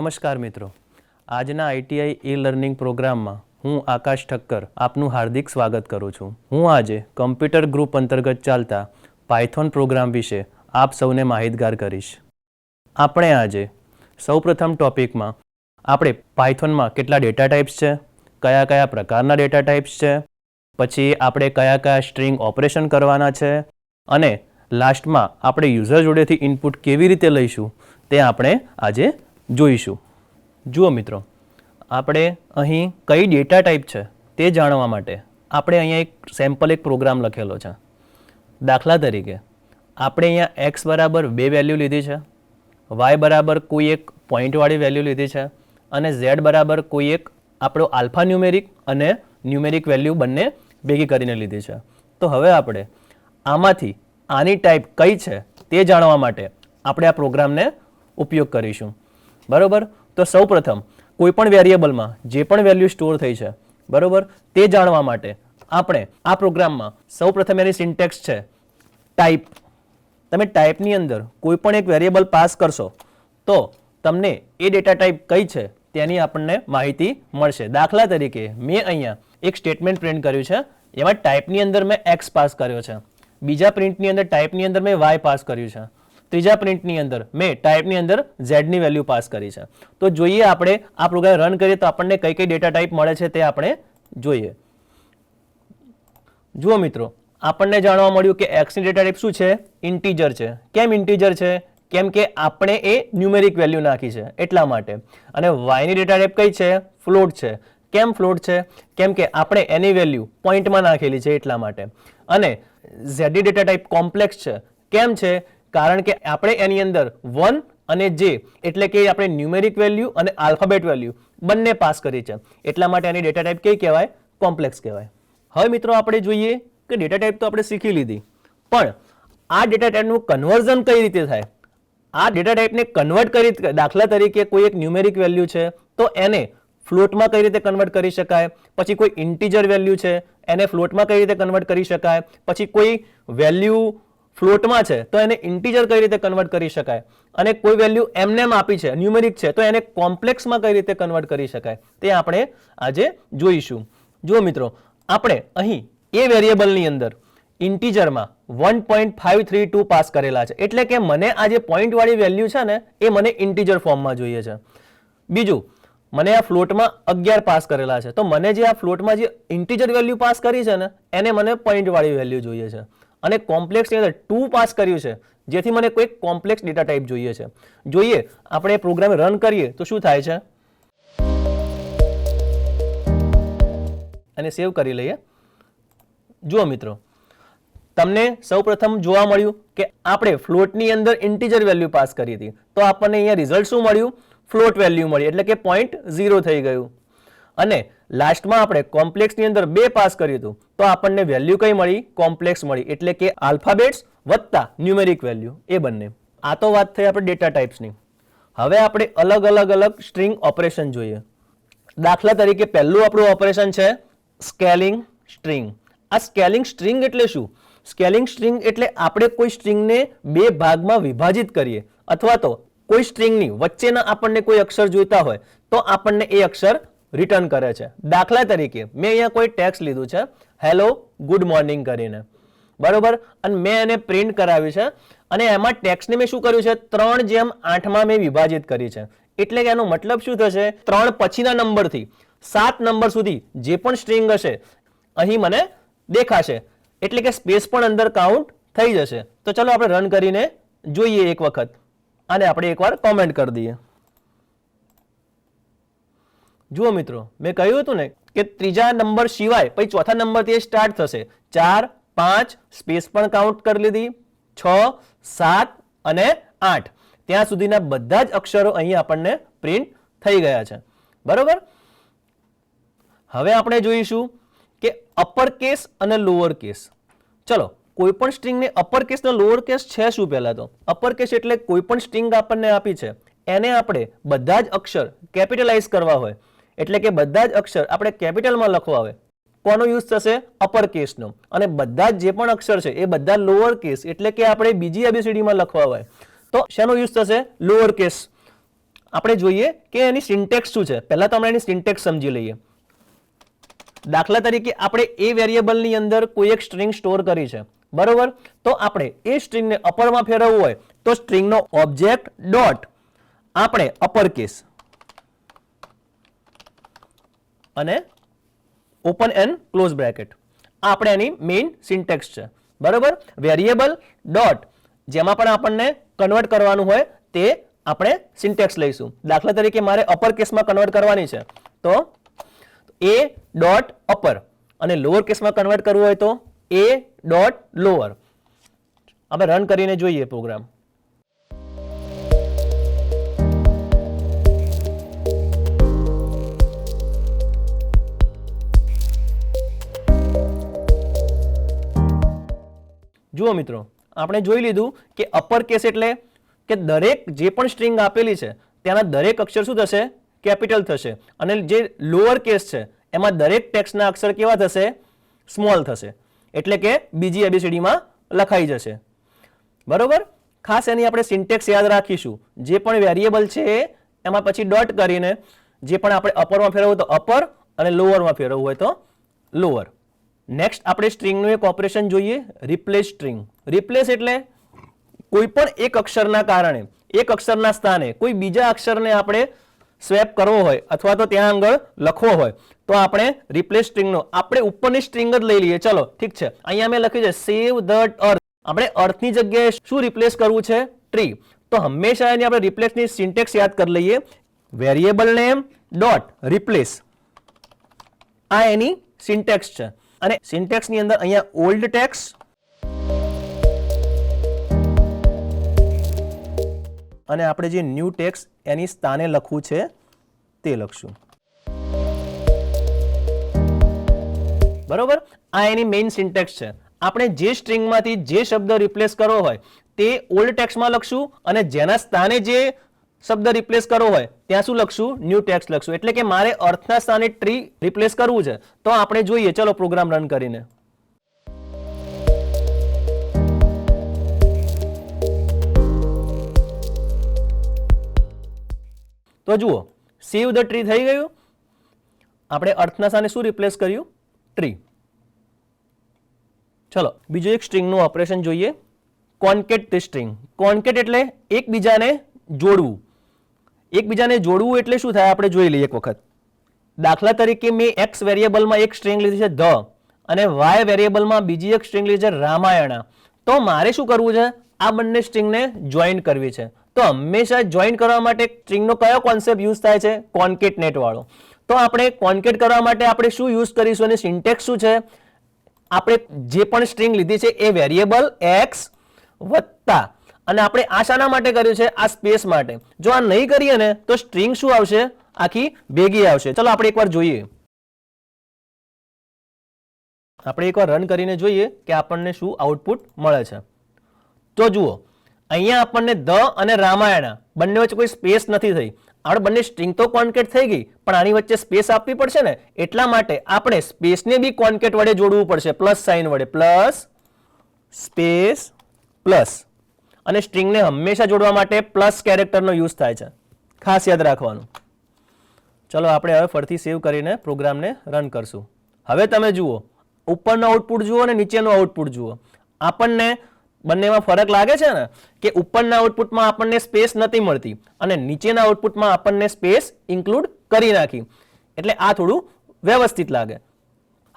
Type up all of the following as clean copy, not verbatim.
નમસ્કાર મિત્રો, આજના આઈટીઆઈ ઈ લર્નિંગ પ્રોગ્રામમાં હું આકાશ ઠક્કર આપનું હાર્દિક સ્વાગત કરું છું. હું આજે કમ્પ્યુટર ગ્રુપ અંતર્ગત ચાલતા પાયથોન પ્રોગ્રામ વિશે આપ સૌને માહિતગાર કરીશ. આપણે આજે સૌપ્રથમ ટોપિકમાં આપણે પાયથોનમાં કેટલા ડેટા ટાઈપ્સ છે, કયા કયા પ્રકારના ડેટા ટાઈપ્સ છે, પછી આપણે કયા કયા સ્ટ્રિંગ ઓપરેશન કરવાના છે અને લાસ્ટમાં આપણે યુઝર જોડેથી ઇનપુટ કેવી રીતે લઈશું તે આપણે આજે જોઈશું. જુઓ મિત્રો, આપણે અહીં કઈ ડેટા ટાઈપ છે તે જાણવા માટે આપણે અહીંયા એક સેમ્પલ એક પ્રોગ્રામ લખેલો છે. દાખલા તરીકે આપણે અહીંયા x બરાબર 2 વેલ્યુ લીધી છે, y બરાબર કોઈ એક પોઈન્ટવાળી વેલ્યુ લીધી છે અને z બરાબર કોઈ એક આપણો આલ્ફા ન્યુમેરિક અને ન્યુમેરિક વેલ્યુ બંને ભેગી કરીને લીધી છે. તો હવે આપણે આમાંથી આની ટાઈપ કઈ છે તે જાણવા માટે આપણે આ પ્રોગ્રામને ઉપયોગ કરીશું. બરાબર, તો સૌપ્રથમ કોઈ પણ વેરિયેબલમાં જે પણ વેલ્યુ સ્ટોર થઈ છે, બરાબર, તે જાણવા માટે આપણે આ પ્રોગ્રામમાં સૌપ્રથમ એની સિન્ટેક્સ છે ટાઈપ. તમે ટાઈપની અંદર કોઈ પણ એક વેરિયેબલ પાસ કરશો તો તમને એ ડેટા ટાઈપ કઈ છે તેની આપણને માહિતી મળશે. દાખલા તરીકે મેં અહીંયા એક સ્ટેટમેન્ટ પ્રિન્ટ કર્યું છે, એમાં ટાઈપની અંદર મેં એક્સ પાસ કર્યો છે, બીજા પ્રિન્ટની અંદર ટાઈપની અંદર મેં વાય પાસ કર્યું છે, ત્રીજા પ્રિન્ટની અંદર મેં ટાઈપની અંદર ઝેડની વેલ્યુ પાસ કરી છે. તો જોઈએ આપણે આ પ્રોગ્રામ રન કરીએ તો આપણને કઈ કઈ ડેટા ટાઈપ મળે છે તે આપણે જોઈએ. જુઓ મિત્રો, આપણને જાણવા મળ્યું કે એક્સની ડેટા ટાઈપ શું છે? ઇન્ટીજર છે. કેમ ઇન્ટીજર છે? કેમ કે આપણે એ ન્યુમેરિક વેલ્યુ નાખી છે એટલા માટે. અને વાયની ડેટા ટાઈપ કઈ છે? ફ્લોટ છે. કેમ ફ્લોટ છે? કેમ કે આપણે એની વેલ્યુ પોઈન્ટમાં નાખેલી છે એટલા માટે. અને ઝેડની ડેટા ટાઈપ કોમ્પ્લેક્સ છે. કેમ છે? કારણ કે આપણે એની અંદર 1 અને j એટલે કે આપણે ન્યુમેરિક વેલ્યુ અને આલ્ફાબેટ વેલ્યુ બંને પાસ કરી છે એટલા માટે એની ડેટા ટાઈપ કઈ કહેવાય? કોમ્પ્લેક્સ કહેવાય. હવે મિત્રો આપણે જોઈએ કે ડેટા ટાઈપ તો આપણે શીખી લીધી, પણ આ ડેટા ટાઈપનું કન્વર્ઝન કઈ રીતે થાય? આ ડેટા ટાઈપને કન્વર્ટ કરી, દાખલા તરીકે કોઈ એક ન્યુમેરિક વેલ્યુ છે તો એને ફ્લોટમાં કઈ રીતે કન્વર્ટ કરી શકાય, પછી કોઈ ઇન્ટીજર વેલ્યુ છે એને ફ્લોટમાં કઈ રીતે કન્વર્ટ કરી શકાય, પછી કોઈ વેલ્યુ ફ્લોટમાં છે તો એને ઇન્ટીજર કઈ રીતે કન્વર્ટ કરી શકાય, અને કોઈ વેલ્યુ એમનેમ આપી છે ન્યુમેરિક છે તો એને કોમ્પ્લેક્સમાં કઈ રીતે કન્વર્ટ કરી શકાય તે આપણે આજે જોઈશું. જુઓ મિત્રો, આપણે અહીં એ વેરિયેબલની અંદર ઇન્ટીજરમાં 1.532 પાસ કરેલા છે એટલે કે મને આ જે પોઈન્ટવાળી વેલ્યુ છે ને એ મને ઇન્ટીજર ફોર્મમાં જોઈએ છે. બીજું, મને આ ફ્લોટમાં 11 પાસ કરેલા છે તો મને જે આ ફ્લોટમાં જે ઇન્ટીજર વેલ્યુ પાસ કરી છે ને એને મને પોઈન્ટવાળી વેલ્યુ જોઈએ છે. અને કોમ્પ્લેક્સની અંદર 2 પાસ કર્યું છે જેથી મને કોઈ કોમ્પ્લેક્સ ડેટા ટાઈપ જોઈએ છે. જોઈએ આપણે પ્રોગ્રામ રન કરીએ તો શું થાય છે, અને સેવ કરી લઈએ. જુઓ મિત્રો, તમને સૌપ્રથમ જોવા મળ્યું કે આપણે ફ્લોટની અંદર ઇન્ટીજર વેલ્યુ પાસ કરી હતી તો આપણને અહીંયા રિઝલ્ટ શું મળ્યું? ફ્લોટ વેલ્યુ મળી એટલે કે 0.0 થઈ ગયું. અને લાસ્ટમાં આપણે કોમ્પ્લેક્સની અંદર 2 પાસ કર્યું હતું તો આપણને વેલ્યુ કઈ મળી? કોમ્પ્લેક્સ મળી એટલે કે આલ્ફાબેટ્સ વત્તા ન્યુમેરિક વેલ્યુ એ બંને. આ તો વાત થઈ આપણે ડેટા ટાઈપ્સની. હવે આપણે અલગ અલગ સ્ટ્રિંગ ઓપરેશન જોઈએ. દાખલા તરીકે પહેલું આપણું ઓપરેશન છે સ્કેલિંગ સ્ટ્રિંગ. આ સ્કેલિંગ સ્ટ્રિંગ એટલે શું? સ્કેલિંગ સ્ટ્રિંગ એટલે આપણે કોઈ સ્ટ્રિંગને 2 ભાગમાં વિભાજિત કરીએ અથવા તો કોઈ સ્ટ્રિંગની વચ્ચેના આપણને કોઈ અક્ષર જોઈતા હોય તો આપણને એ અક્ષર રિટર્ન કરે છે. દાખલા તરીકે મેં અહીંયા કોઈ ટેક્સ્ટ લીધું છે હેલો ગુડ મોર્નિંગ કરીને, બરોબર, અને મેં એને પ્રિન્ટ કરાવ્યું છે અને એમાં ટેક્સ્ટને મેં શું કર્યું છે? 3:8 મેં વિભાજિત કરી છે. એટલે કે એનો મતલબ શું થશે? 3 પછીના નંબરથી 7 નંબર સુધી જે પણ સ્ટ્રિંગ હશે અહીં મને દેખાશે એટલે કે સ્પેસ પણ અંદર કાઉન્ટ થઈ જશે. તો ચલો આપણે રન કરીને જોઈએ એક વખત અને આપણે એકવાર કોમેન્ટ કરી દઈએ. જુઓ મિત્રો, મેં કહ્યું હતું ને કે ત્રીજા નંબર સિવાય પછી ચોથા નંબરથી સ્ટાર્ટ થશે. 4, 5 સ્પેસ પણ કાઉન્ટ કરી લીધી, 6, 7 અને 8 ત્યાં સુધીના બધા જ અક્ષરો અહીં આપણને પ્રિન્ટ થઈ ગયા છે. બરોબર, હવે આપણે જોઈશું કે અપર કેસ અને લોઅર કેસ. ચલો, કોઈ પણ સ્ટ્રિંગને અપર કેસ અને લોઅર કેસ છે શું? પહેલા તો અપર કેસ એટલે કોઈ પણ સ્ટ્રિંગ આપણને આપી છે એને આપણે બધા જ અક્ષર કેપિટલાઇઝ કરવા હોય એટલે કે બધા જ અક્ષર આપણે કેપિટલમાં લખવા હોય કોનો યુઝ થશે? અપર કેસનો. અને બધા જ જે પણ અક્ષર છે એ બધા લોઅર કેસ એટલે કે આપણે બીજી ABCD માં લખવા હોય તો શેનો યુઝ થશે? Lower case. આપણે જોઈએ કે એની સિન્ટેક્સ શું છે. પહેલા તો આપણે એની સિન્ટેક્સ સમજી લઈએ. દાખલા તરીકે આપણે એ વેરિયેબલની અંદર કોઈ એક સ્ટ્રિંગ સ્ટોર કરી છે, બરોબર. તો આપણે એ સ્ટ્રિંગને અપરમાં ફેરવવું હોય તો સ્ટ્રિંગનો ઓબ્જેક્ટ ડોટ આપણે અપર કેસ અને ઓપન એન્ડ ક્લોઝ બ્રેકેટ, આ આપણે એની મેઇન સિન્ટેક્સ છે, બરોબર. વેરિયેબલ ડોટ જેમાં પણ આપણને કન્વર્ટ કરવાનું હોય તે આપણે સિન્ટેક્સ લઈશું. દાખલા તરીકે મારે અપર કેસમાં કન્વર્ટ કરવાની છે તો એ ડોટ અપર, અને લોઅર કેસમાં કન્વર્ટ કરવું હોય તો એ ડોટ લોઅર. આપણે રન કરીને જોઈએ પ્રોગ્રામ. જુઓ મિત્રો, આપણે જોઈ લીધું કે અપર કેસ એટલે કે દરેક જે પણ સ્ટ્રિંગ આપેલી છે તેના દરેક અક્ષર શું થશે? કેપિટલ થશે. અને જે લોઅર કેસ છે એમાં દરેક ટેક્સ્ટના અક્ષર કેવા થશે? સ્મોલ થશે. એટલે કે બીજી એબીસીડીમાં લખાઈ જશે, બરોબર. ખાસ એની આપણે સિન્ટેક્સ યાદ રાખીશું. જે પણ વેરિયેબલ છે એમાં પછી ડોટ કરીને જે પણ આપણે અપરમાં ફેરવવું તો અપર અને લોઅરમાં ફેરવવું હોય તો લોઅર. નેક્સ્ટ આપણે સ્ટ્રિંગનું એક ઓપરેશન જોઈએ, રિપ્લેસ સ્ટ્રિંગ. રિપ્લેસ એટલે કોઈ પણ એક અક્ષરના કારણે, એક અક્ષરના સ્થાને કોઈ બીજા અક્ષરને આપણે સ્વેપ કરવો હોય અથવા તો ત્યાં આગળ લખવો હોય તો આપણે રિપ્લેસ સ્ટ્રિંગનો આપણે ઉપરની સ્ટ્રિંગ જ લઈ લઈએ. ચલો ઠીક છે, અહીંયા મેં લખ્યું છે સેવ ધ અર્થ. આપણે અર્થની જગ્યાએ શું રિપ્લેસ કરવું છે? ટ્રી. તો હંમેશા એની આપણે રિપ્લેસની સિન્ટેક્સ યાદ કરી લઈએ. વેરિયેબલ નેમ ડોટ રિપ્લેસ, આ એની સિન્ટેક્સ છે. અને સિન્ટેક્સની અંદર અહીંયા ઓલ્ડ ટેક્સ્ટ અને આપણે જે ન્યૂ ટેક્સ્ટ એની સ્થાને લખવું છે તે લખશું, બરોબર. આ એની મેઇન સિન્ટેક્સ છે. આપણે જે સ્ટ્રિંગમાંથી જે શબ્દ રિપ્લેસ કરવો હોય તે ઓલ્ડ ટેક્સ્ટમાં લખશું અને જેના સ્થાને જે શબ્દ રિપ્લેસ કરવો હોય ત્યાં શું લખશું? ન્યૂ ટેક્સ્ટ લખશું. એટલે કે મારે અર્થના સ્થાને ટ્રી રિપ્લેસ કરવું છે તો આપણે જોઈએ. ચલો પ્રોગ્રામ રન કરીને. તો જુઓ, સેવ ધ ટ્રી થઈ ગયું. આપણે અર્થના સ્થાને શું રિપ્લેસ કર્યું? ટ્રી. ચલો બીજું એક સ્ટ્રિંગનું ઓપરેશન જોઈએ, કોન્કેટ ધ સ્ટ્રિંગ. કોન્કેટ એટલે એકબીજાને જોડવું. એકબીજાને જોડવું એટલે શું થાય આપણે જોઈ લઈએ એક વખત. દાખલા તરીકે મેં એક્સ વેરિયેબલમાં એક સ્ટ્રિંગ લીધી છે ધ અને વાય વેરિયેબલમાં બીજી એક સ્ટ્રિંગ લીધી છે રામાયણા. તો મારે શું કરવું છે? આ બંને સ્ટ્રિંગને જોઈન કરવી છે. તો હંમેશા જોઈન કરવા માટે સ્ટ્રિંગનો કયો કોન્સેપ્ટ યુઝ થાય છે? કોન્કેટનેટ વાળો. તો આપણે કોન્કેટ કરવા માટે આપણે શું યુઝ કરીશું અને સિન્ટેક્સ શું છે? આપણે જે પણ સ્ટ્રિંગ લીધી છે એ વેરિયેબલ એક્સ વત્તા, અને આપણે આ શાના માટે કર્યું છે? આ સ્પેસ માટે. જો આ નહીં કરીએ ને તો સ્ટ્રિંગ શું આવશે? આખી ભેગી આવશે. ચલો આપણે એકવાર જોઈએ. આપણે એકવાર રન કરીને જોઈએ કે આપણને શું આઉટપુટ મળે છે. તો જુઓ, અહીંયા આપણને ધ અને રામાયણા બંને વચ્ચે કોઈ સ્પેસ નથી થઈ. આપણે બંને સ્ટ્રિંગ તો કોન્કેટ થઈ ગઈ પણ આની વચ્ચે સ્પેસ આપવી પડશે ને, એટલા માટે આપણે સ્પેસને બી કોન્કેટ વડે જોડવું પડશે, પ્લસ સાઇન વડે. Plus space plus. અને સ્ટ્રિંગને હંમેશા જોડવા માટે પ્લસ કેરેક્ટરનો યુઝ થાય છે, ખાસ યાદ રાખવાનું. ચલો આપણે હવે ફરીથી સેવ કરીને પ્રોગ્રામને રન કરશું. હવે તમે જુઓ, ઉપરનું આઉટપુટ જુઓ અને નીચેનું આઉટપુટ જુઓ. આપણને બંનેમાં ફરક લાગે છે ને કે ઉપરના આઉટપુટમાં આપણને સ્પેસ નથી મળતી અને નીચેના આઉટપુટમાં આપણને સ્પેસ ઇન્ક્લુડ કરી નાખી. એટલે આ થોડું વ્યવસ્થિત લાગે.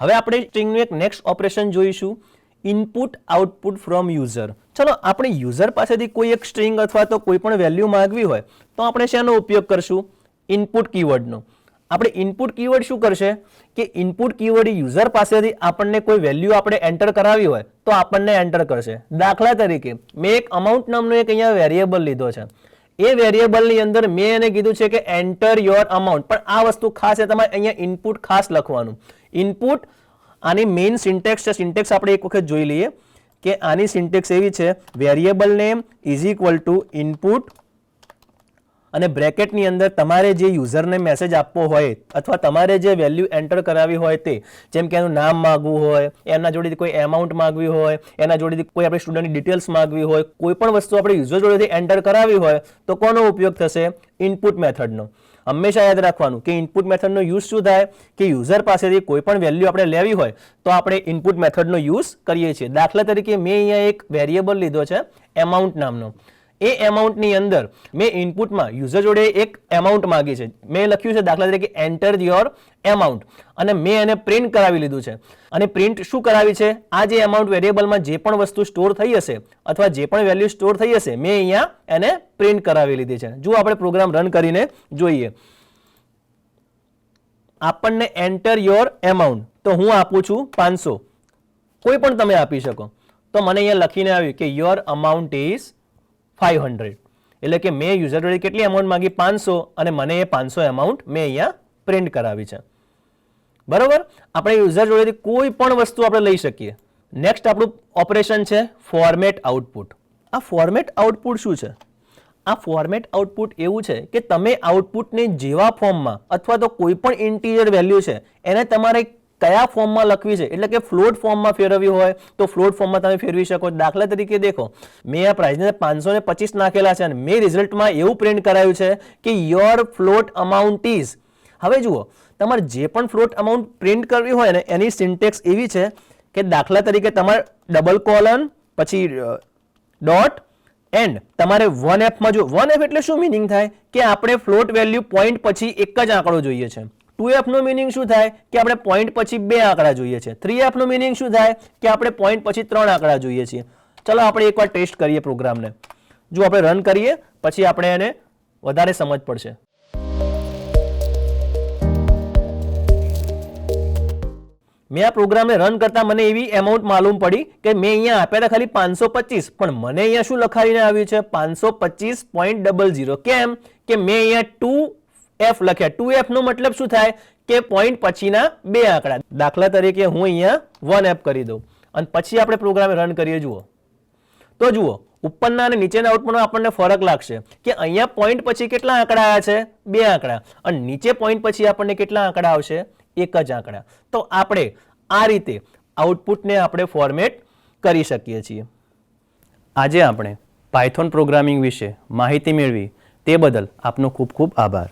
હવે આપણે સ્ટ્રિંગનું એક નેક્સ્ટ ઓપરેશન જોઈશું, ઇનપુટ આઉટપુટ ફ્રોમ યુઝર. ચલો આપણે યુઝર પાસેથી કોઈ એક સ્ટ્રિંગ અથવા તો કોઈ પણ વેલ્યુ માંગવી હોય તો આપણે શેનો ઉપયોગ કરશું? ઇનપુટ કીવર્ડનો. આપણે ઇનપુટ કીવર્ડ શું કરશે કે ઇનપુટ કીવર્ડ યુઝર પાસેથી આપણને કોઈ વેલ્યુ આપણે એન્ટર કરાવી હોય તો આપણને એન્ટર કરશે. દાખલા તરીકે મેં એક અમાઉન્ટ નામનો એક અહીંયા વેરિયેબલ લીધો છે. એ વેરિયેબલની અંદર મેં એને કીધું છે કે એન્ટર યોર અમાઉન્ટ, પણ આ વસ્તુ ખાસ છે, તમારે અહીંયા ઇનપુટ ખાસ લખવાનું. ઇનપુટ આની મેઇન સિન્ટેક્સ છે. સિન્ટેક્સ આપણે એક વખત જોઈ લઈએ કે આની સિન્ટેક્સ એવી છે, variable name is equal to input અને બ્રેકેટની અંદર તમારે જે યુઝરને મેસેજ આપવો હોય અથવા તમારે જે વેલ્યુ એન્ટર કરાવી હોય તે, જેમ કે એનું નામ માગવું હોય, એના જોડેથી કોઈ એમાઉન્ટ માગવી હોય, એના જોડેથી કોઈ આપણે સ્ટુડન્ટની ડિટેલ્સ માગવી હોય, કોઈ પણ વસ્તુ આપણે યુઝર જોડેથી એન્ટર કરાવી હોય તો કોનો ઉપયોગ થશે? ઇનપુટ મેથડનો. હંમેશા યાદ રાખવાનું કે ઇનપુટ મેથડનો યુઝ શું થાય કે યુઝર પાસેથી કોઈ પણ વેલ્યુ આપણે લેવી હોય તો આપણે ઇનપુટ મેથડનો યુઝ કરીએ છીએ. દાખલા તરીકે મેં અહીંયા એક વેરિયેબલ લીધો છે એમાઉન્ટ નામનો. એ એમાઉન્ટની અંદર મેં ઇનપુટમાં યુઝર જોડે એક એમાઉન્ટ માંગી છે. મેં લખ્યું છે દાખલા તરીકે એન્ટર યોર એમાઉન્ટ અને મેં એને પ્રિન્ટ કરાવી લીધું છે. અને પ્રિન્ટ શું કરાવી છે? આ જે એમાઉન્ટ વેરિયેબલમાં જે પણ વસ્તુ સ્ટોર થઈ હશે અથવા જે પણ વેલ્યુ સ્ટોર થઈ હશે મેં અહીંયા એને પ્રિન્ટ કરાવી લીધી છે. જો આપણે પ્રોગ્રામ રન કરીને જોઈએ, આપણને એન્ટર યોર એમાઉન્ટ તો હું આપું છું 500, કોઈ પણ તમે આપી શકો. તો મને અહીંયા લખીને આવ્યું કે યોર અમાઉન્ટ ઇઝ 500, એટલે કે મેં યુઝર જોડે કેટલી અમાઉન્ટ માંગી? 500, અને મને એ 500 અમાઉન્ટ મેં અહીંયા પ્રિન્ટ કરાવી છે. બરોબર. આપણે યુઝર જોડેથી કોઈ પણ વસ્તુ આપણે લઈ શકીએ. નેક્સ્ટ આપણું ઓપરેશન છે ફોર્મેટ આઉટપુટ. આ ફોર્મેટ આઉટપુટ શું છે? આ ફોર્મેટ આઉટપુટ એવું છે કે તમે આઉટપુટને જેવા ફોર્મમાં અથવા તો કોઈ પણ ઇન્ટિજર વેલ્યુ છે એને તમારે કયા ફોર્મમાં લખવી છે, એટલે કે ફ્લોટ ફોર્મમાં ફેરવવી હોય તો ફ્લોટ ફોર્મમાં તમે ફેરવી શકો. દાખલા તરીકે દેખો, મેં આ પ્રાઇસને 525 નાખેલા છે અને મેં રિઝલ્ટમાં એવું પ્રિન્ટ કરાયું છે કે યોર ફ્લોટ અમાઉન્ટ ઇઝ. હવે જુઓ, તમારે જે પણ ફ્લોટ અમાઉન્ટ પ્રિન્ટ કરવી હોય ને એની સિન્ટેક્સ એવી છે કે દાખલા તરીકે તમારે ડબલ કોલન પછી ડોટ એન્ડ તમારે 1F માં જો 1F એટલે શું મિનિંગ થાય કે આપણે ફ્લોટ વેલ્યુ પોઈન્ટ પછી એક જ આંકડો જોઈએ છે. 2F નો મિનિંગ શું થાય કે આપણે પોઈન્ટ પછી 2 આંકડા જોઈએ છે. 3F નો મિનિંગ શું થાય કે આપણે પોઈન્ટ પછી 3 આંકડા જોઈએ છીએ. ચલો આપણે એકવાર ટેસ્ટ કરીએ પ્રોગ્રામને. જો આપણે રન કરીએ પછી આપણે એને વધારે સમજ પડશે. મેં આ પ્રોગ્રામને રન કરતા મને એવી એમાઉન્ટ માલુમ પડી કે મેં અહીંયા આપ્યા હતા ખાલી 525, પણ મને અહીંયા શું લખાવીને આવ્યું છે? 525.00. કેમ કે મેં અહીંયા 2F લખ્યા. 2F નો મતલબ શું થાય કે પોઈન્ટ પછીના 2 આંકડા. દાખલા તરીકે હું અહીંયા 1F કરી દઉં અને પછી આપણે પ્રોગ્રામ રન કરીએ. જુઓ તો જુઓ, ઉપરના અને નીચેના આઉટપુટમાં આપણને ફરક લાગશે કે અહીંયા પોઈન્ટ પછી કેટલા આંકડા આવ્યા છે? 2 આંકડા. અને નીચે પોઈન્ટ પછી આપણને કેટલા આંકડા આવશે? એક જ આંકડા. તો આપણે આ રીતે આઉટપુટને આપણે ફોર્મેટ કરી શકીએ છીએ. આજે આપણે પાયથોન પ્રોગ્રામિંગ વિશે માહિતી મેળવી તે બદલ આપનો ખૂબ ખૂબ આભાર.